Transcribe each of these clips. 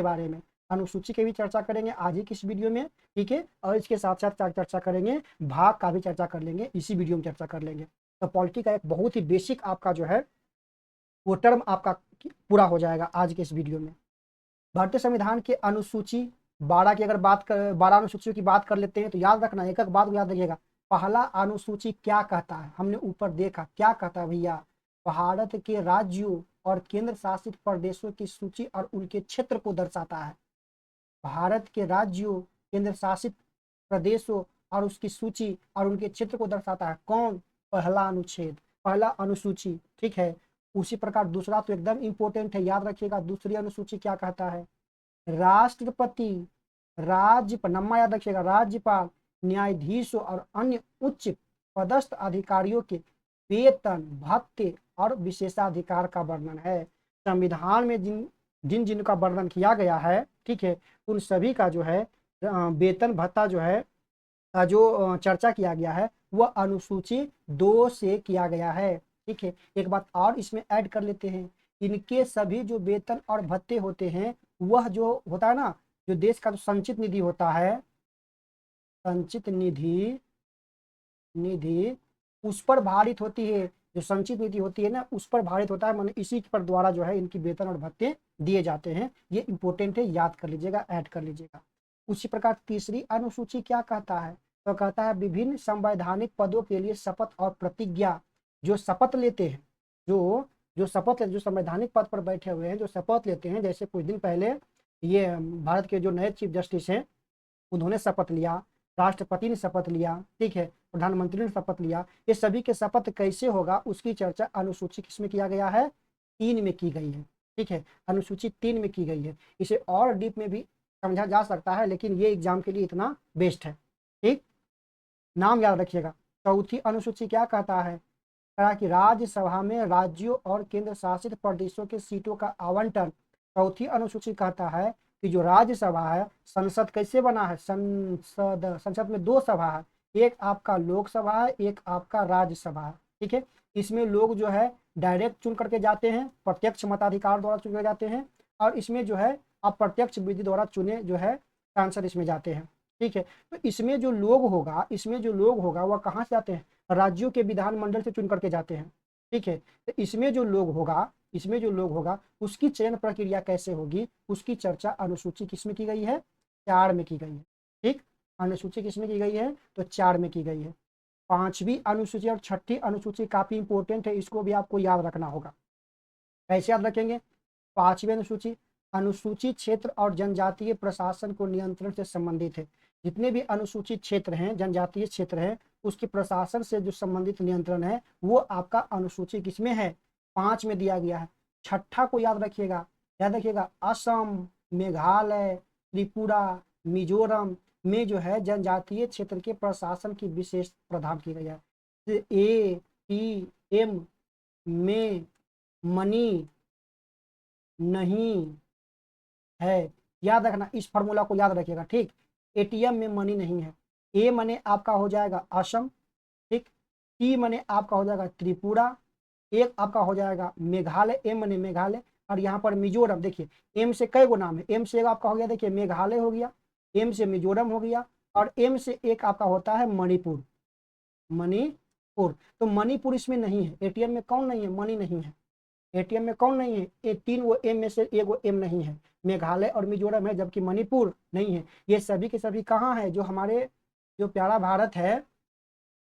के बारे में, अनुसूची की भी चर्चा करेंगे आज ही की इस वीडियो में, ठीक है। और इसके साथ साथ चर्चा करेंगे भाग का भी चर्चा कर लेंगे, इसी वीडियो में चर्चा कर लेंगे। तो पॉलिटी का एक बहुत ही बेसिक आपका जो है वो टर्म आपका पूरा हो जाएगा आज के इस वीडियो में। भारतीय संविधान के अनुसूची 12 की अगर बात कर 12 अनुसूचियों की बात कर लेते हैं तो याद रखना, एक एक बात को याद रखिएगा। पहला अनुसूची क्या कहता है, हमने ऊपर देखा क्या कहता है भैया, भारत के राज्यों और केंद्र शासित प्रदेशों की सूची और उनके क्षेत्र को दर्शाता है। भारत के राज्यों, केंद्र शासित प्रदेशों और उसकी सूची और उनके क्षेत्र को दर्शाता है कौन, पहला अनुच्छेद, पहला अनुसूची, ठीक है। उसी प्रकार दूसरा तो एकदम इंपॉर्टेंट है, याद रखिएगा दूसरी अनुसूची क्या कहता है, राष्ट्रपति, नम्मा याद रखिएगा, राज्यपाल, न्यायाधीशों और अन्य उच्च पदस्थ अधिकारियों के वेतन, भत्ते और विशेषाधिकार का वर्णन है। संविधान में जिन जिनका वर्णन किया गया है, ठीक है, उन सभी का जो है वेतन भत्ता जो है जो चर्चा किया गया है वह अनुसूची 2 से किया गया है, ठीक है। एक बात और इसमें ऐड कर लेते हैं, इनके सभी जो वेतन और भत्ते होते हैं वह जो होता है ना, जो देश का जो संचित निधि होता है, संचित निधि उस पर भारित होती है, जो संचित निधि होती है ना उस पर भारित होता है, माने इसी पर द्वारा जो है इनकी वेतन और भत्ते दिए जाते हैं। ये इंपॉर्टेंट है, याद कर लीजिएगा, ऐड कर लीजिएगा। उसी प्रकार तीसरी अनुसूची क्या कहता है, तो कहता है विभिन्न संवैधानिक पदों के लिए शपथ और प्रतिज्ञा, जो शपथ लेते हैं, जो संवैधानिक पद पर बैठे हुए हैं, जो शपथ लेते हैं, जैसे कुछ दिन पहले ये भारत के जो नए चीफ जस्टिस हैं उन्होंने शपथ लिया, राष्ट्रपति ने शपथ लिया, ठीक है, प्रधानमंत्री ने शपथ लिया, ये सभी के शपथ कैसे होगा उसकी चर्चा अनुसूची किसमें किया गया है, 3 में की गई है, ठीक है, अनुसूची 3 में की गई है। इसे और डीप में भी समझा जा सकता है लेकिन ये एग्जाम के लिए इतना बेस्ट है, ठीक। नाम याद रखिएगा। चौथी अनुसूची क्या कहता है, कहा कि राज्यसभा में राज्यों और केंद्र शासित प्रदेशों के सीटों का आवंटन। चौथी अनुसूची कहता है कि जो राज्यसभा है, संसद कैसे बना है, संसद में 2 सभा है, एक आपका लोकसभा है, एक आपका राज्यसभा है, ठीक है। इसमें लोग जो है डायरेक्ट चुन करके जाते हैं, प्रत्यक्ष मताधिकार द्वारा चुने जाते हैं, और इसमें जो है अप्रत्यक्ष विधि द्वारा चुने जो है सांसद इसमें जाते हैं, ठीक है। तो इसमें जो लोग होगा वह कहाँ से आते हैं, राज्यों के विधानमंडल से चुन करके जाते हैं, ठीक है। तो इसमें जो लोग होगा उसकी चयन प्रक्रिया कैसे होगी उसकी चर्चा अनुसूची किसमें की गई है, 4 में की गई है, ठीक। अनुसूची किसमें की गई है, तो 4 में की गई है। 5वीं अनुसूची और 6ठी अनुसूची काफी इंपॉर्टेंट है, इसको भी आपको याद रखना होगा। कैसे याद रखेंगे, 5वीं अनुसूची, अनुसूचित क्षेत्र और जनजातीय प्रशासन को नियंत्रण से संबंधित है। जितने भी अनुसूचित क्षेत्र हैं, जनजातीय क्षेत्र है, उसके प्रशासन से जो संबंधित नियंत्रण है वो आपका अनुसूची किसमें है, 5 में दिया गया है। 6ठा को याद रखिएगा, असम, मेघालय, त्रिपुरा, मिजोरम में जो है जनजातीय क्षेत्र के प्रशासन की विशेष प्रावधान की गई है। ATM में मनी नहीं है, याद रखना, इस फार्मूला को याद रखिएगा, ठीक। ATM में मनी नहीं है। ए मने आपका हो जाएगा असम, ठीक। टी मने आपका हो जाएगा त्रिपुरा, एक आपका हो जाएगा मेघालय, एम मने मेघालय, और यहाँ पर मिजोरम। देखिए एम से कई गो नाम है, एम से एक आपका हो गया, देखिए मेघालय हो गया, एम से मिजोरम हो गया, और एम से एक आपका होता है मणिपुर। तो मणिपुर इसमें नहीं है, ATM में कौन नहीं है, मणि नहीं है, ATM में कौन नहीं है, ये 3 वो एम में से एक वो एम नहीं है, मेघालय और मिजोरम है, जबकि मणिपुर नहीं है। ये सभी के सभी कहाँ है, जो हमारे जो प्यारा भारत है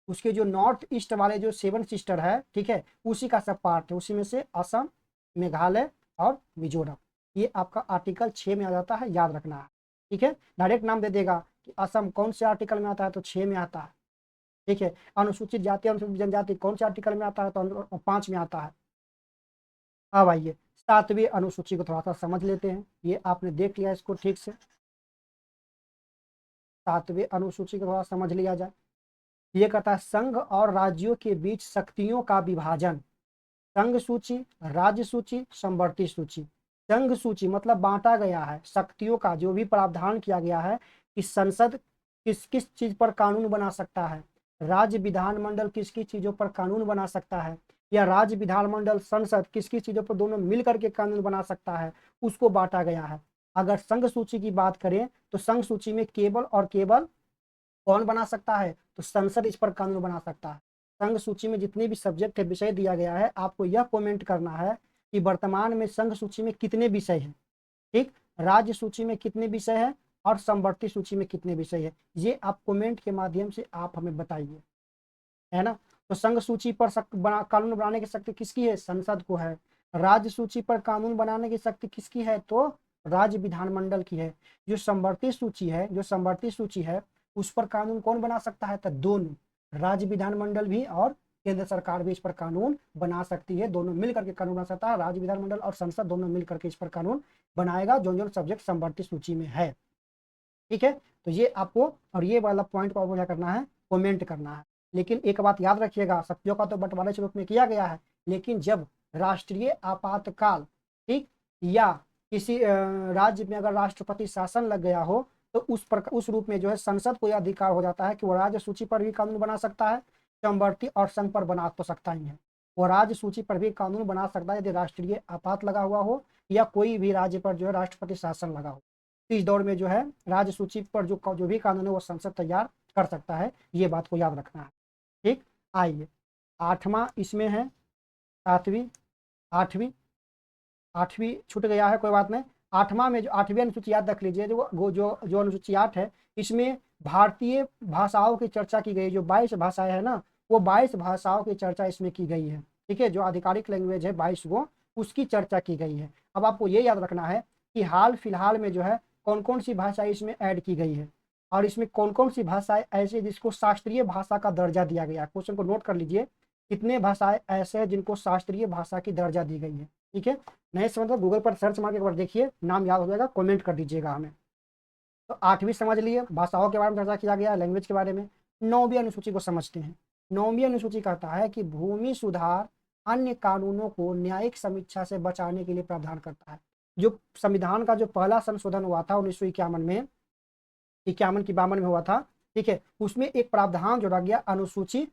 उसके जो नॉर्थ ईस्ट वाले जो 7 सिस्टर है, ठीक है, उसी का सब पार्ट है, उसी में से असम, मेघालय और मिजोरम। ये आपका आर्टिकल 6 में आ जाता है, याद रखना है, ठीक है। डायरेक्ट नाम दे देगा कि असम कौन से आर्टिकल में आता है, तो 6 में आता है, ठीक है। अनुसूचित जाति अनुसूचित जनजाति कौन से आर्टिकल में आता है, तो 5 में आता है। अब आइए 7वीं अनुसूची को थोड़ा सा समझ लेते हैं, ये आपने देख लिया इसको ठीक से, 7वीं अनुसूची को थोड़ा समझ लिया जाए। ये कहता है संघ और राज्यों के बीच शक्तियों का विभाजन, संघ सूची, राज्य सूची, समवर्ती सूची। संघ सूची मतलब बांटा गया है, शक्तियों का जो भी प्रावधान किया गया है कि संसद किस किस चीज पर कानून बना सकता है, राज्य विधानमंडल किस किस चीजों पर कानून बना सकता है, या राज्य विधानमंडल संसद किस किस चीजों पर दोनों मिल करके कानून बना सकता है, उसको बांटा गया है। अगर संघ सूची की बात करें तो संघ सूची में केवल और केवल कौन बना सकता है, तो संसद इस पर कानून बना सकता है। संघ सूची में जितने भी सब्जेक्ट है, विषय दिया गया है, आपको यह कमेंट करना है कि वर्तमान में संघ सूची में कितने विषय हैं, ठीक, राज्य सूची में कितने विषय है और समवर्ती सूची में कितने विषय है, ये आप कमेंट के माध्यम से आप हमें बताइए, है ना। तो संघ सूची पर कानून बनाने की शक्ति किसकी है, संसद को है। राज्य सूची पर कानून बनाने की शक्ति किसकी है, तो राज्य विधानमंडल की है। जो समवर्ती सूची है, जो समवर्ती सूची है उस पर कानून कौन बना सकता है, तो दोनों, राज्य विधानमंडल भी और केंद्र सरकार भी इस पर कानून बना सकती है। दोनों मिलकर के कानून बना सकता है, राज्य विधानमंडल और संसद दोनों मिलकर के इस पर कानून बनाएगा, जो जो सब्जेक्ट समवर्ती सूची में है, ठीक है। तो ये आपको और ये वाला पॉइंट को आपको क्या करना है, कमेंट करना है। लेकिन एक बात याद रखिएगा, शक्तियों का तो बंटवारे स्वरूप में किया गया है, लेकिन जब राष्ट्रीय आपातकाल, ठीक, या किसी राज्य में अगर राष्ट्रपति शासन लग गया हो तो उस रूप में जो है संसद को यह अधिकार हो जाता है कि वो राज्य सूची पर भी कानून बना सकता है, समवर्ती और संघ पर बना तो सकता ही है। वो राज्य सूची पर भी कानून बना सकता है यदि राष्ट्रीय आपात लगा हुआ हो या कोई भी राज्य पर जो है राष्ट्रपति शासन लगा हो। इस दौर में जो है राज्य सूची पर जो भी कानून है वो संसद तैयार कर सकता है, ये बात को याद रखना है, ठीक। आइए, आठवां इसमें है, सातवीं, आठवीं, आठवीं छूट गया है, कोई बात नहीं। आठवां में जो आठवीं अनुसूची याद रख लीजिए, जो जो जो अनुसूची 8 है, इसमें भारतीय भाषाओं की चर्चा की गई। जो 22 भाषाएं है ना, वो 22 भाषाओं की चर्चा इसमें की गई है, ठीक है। जो आधिकारिक लैंग्वेज है 22 वो, उसकी चर्चा की गई है। अब आपको ये याद रखना है कि हाल फिलहाल में जो है कौन कौन सी भाषाएं इसमें ऐड की गई है और इसमें कौन कौन सी भाषाएं ऐसे जिसको शास्त्रीय भाषा का दर्जा दिया गया है। क्वेश्चन को नोट कर लीजिए, कितने भाषाएं ऐसे हैं जिनको शास्त्रीय भाषा की दर्जा दी गई है, ठीक है। नहीं समझ तो गूगल पर सर्च मार के एक बार देखिए, नाम याद हो जाएगा, कमेंट कर दीजिएगा हमें। तो आठवीं समझ लिए, भाषाओं के बारे में चर्चा किया गया, लैंग्वेज के बारे में। नौवीं अनुसूची को समझते हैं। नौवीं अनुसूची कहता है कि भूमि सुधार अन्य कानूनों को न्यायिक समीक्षा से बचाने के लिए प्रावधान करता है। जो संविधान का जो पहला संशोधन हुआ था 1951 में, 51 की 52 में हुआ था, ठीक है, उसमें एक प्रावधान जोड़ा गया, अनुसूची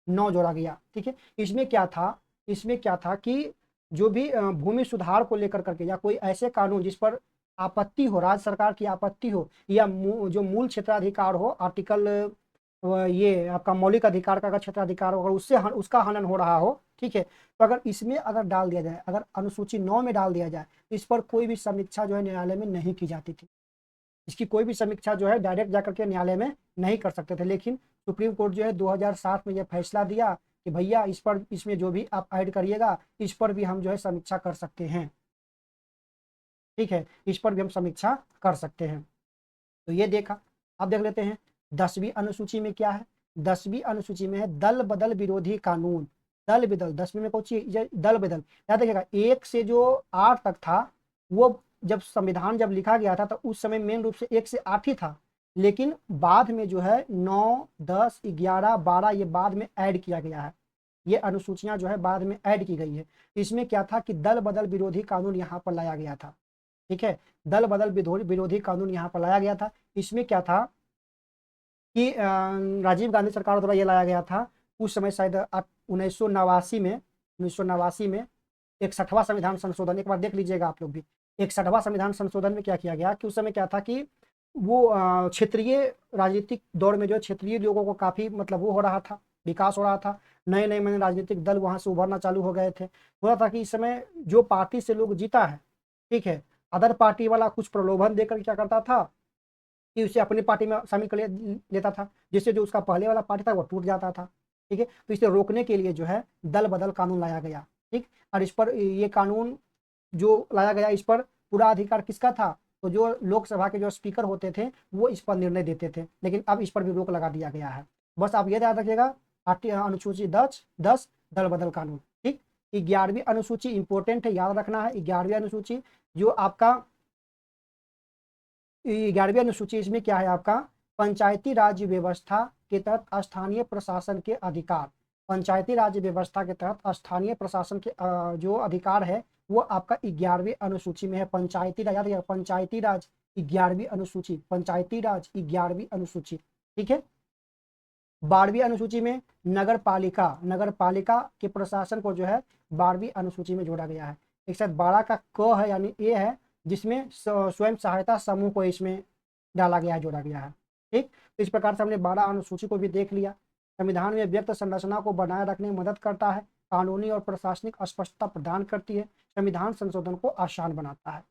9 जोड़ा गया, ठीक है। इसमें क्या था, इसमें क्या था कि जो भी भूमि सुधार को लेकर करके या कोई ऐसे कानून जिस पर आपत्ति हो, राज्य सरकार की आपत्ति हो, या जो मूल क्षेत्राधिकार हो, आर्टिकल ये आपका मौलिक अधिकार का अगर क्षेत्राधिकार हो, अगर उससे उसका हनन हो रहा हो, ठीक है, तो अगर इसमें अगर डाल दिया जाए, अगर अनुसूची 9 में डाल दिया जाए, तो इस पर कोई भी समीक्षा जो है न्यायालय में नहीं की जाती थी। इसकी कोई भी समीक्षा जो है डायरेक्ट जाकर के न्यायालय में नहीं कर सकते थे। लेकिन सुप्रीम कोर्ट जो है 2007 में यह फैसला दिया कि भैया इस पर, इसमें जो भी आप ऐड करिएगा इस पर भी हम जो है समीक्षा कर सकते हैं, ठीक है, इस पर भी हम समीक्षा कर सकते हैं। तो ये देखा। अब देख लेते हैं 10वीं अनुसूची में क्या है। 10वीं अनुसूची में है दल बदल विरोधी कानून। दल बदल 10वीं में कौन दल बदल, याद रखिएगा 1 से जो 8 तक था, वो जब संविधान जब लिखा गया था तो उस समय मेन रूप से 1 से 8 ही था, लेकिन बाद में जो है 9, 10, 11, 12 ये बाद में ऐड किया गया है। ये अनुसूचियां जो है बाद में ऐड की गई है। इसमें क्या था कि दल बदल विरोधी कानून यहाँ पर लाया गया था, ठीक है, दल बदल विरोधी कानून यहाँ पर लाया गया था। इसमें क्या था कि राजीव गांधी सरकार द्वारा ये लाया गया था उस समय, शायद 1989 में, 1989 में 61वां संविधान संशोधन, एक बार देख लीजिएगा आप लोग भी। 61वां संविधान संशोधन में क्या किया गया कि उस समय क्या था कि वो क्षेत्रीय राजनीतिक दौर में जो क्षेत्रीय लोगों को काफी मतलब वो हो रहा था, विकास हो रहा था, नए नए मैंने राजनीतिक दल वहां से उभरना चालू हो गए थे। हो रहा था कि इस समय जो पार्टी से लोग जीता है, ठीक है, अदर पार्टी वाला कुछ प्रलोभन देकर क्या करता था कि उसे अपनी पार्टी में शामिल कर लेता था, जिससे जो उसका पहले वाला पार्टी था वो टूट जाता था, ठीक है। तो इसे रोकने के लिए जो है दल बदल कानून लाया गया, ठीक। और इस पर ये कानून जो लाया गया, इस पर पूरा अधिकार किसका था, तो जो लोकसभा के जो स्पीकर होते थे वो इस पर निर्णय देते थे। लेकिन अब इस पर भी रोक लगा दिया गया है। बस आप ये याद रखिएगा, अनुसूची 10 दल बदल कानून, ठीक। 11वीं अनुसूची इंपॉर्टेंट है, याद रखना है। 11वीं अनुसूची जो आपका 11वीं अनुसूची, इसमें क्या है आपका, पंचायती राज व्यवस्था के तहत स्थानीय प्रशासन के अधिकार। पंचायती राज व्यवस्था के तहत स्थानीय प्रशासन के जो अधिकार है वो आपका 11वीं अनुसूची में है। पंचायती राज, याद, पंचायती राज 11वीं अनुसूची, पंचायती राज 11वीं अनुसूची, ठीक है। 12वीं अनुसूची में नगर पालिका के प्रशासन को जो है 12वीं अनुसूची में जोड़ा गया है। एक साथ 12 का क है यानी ए है, जिसमें स्वयं सहायता समूह को इसमें डाला गया है, जोड़ा गया है। ठीक, तो इस प्रकार से हमने 12 अनुसूची को भी देख लिया। संविधान में व्यक्त संरचना को बनाए रखने में मदद करता है, कानूनी और प्रशासनिक स्पष्टता प्रदान करती है, संविधान संशोधन को आसान बनाता है।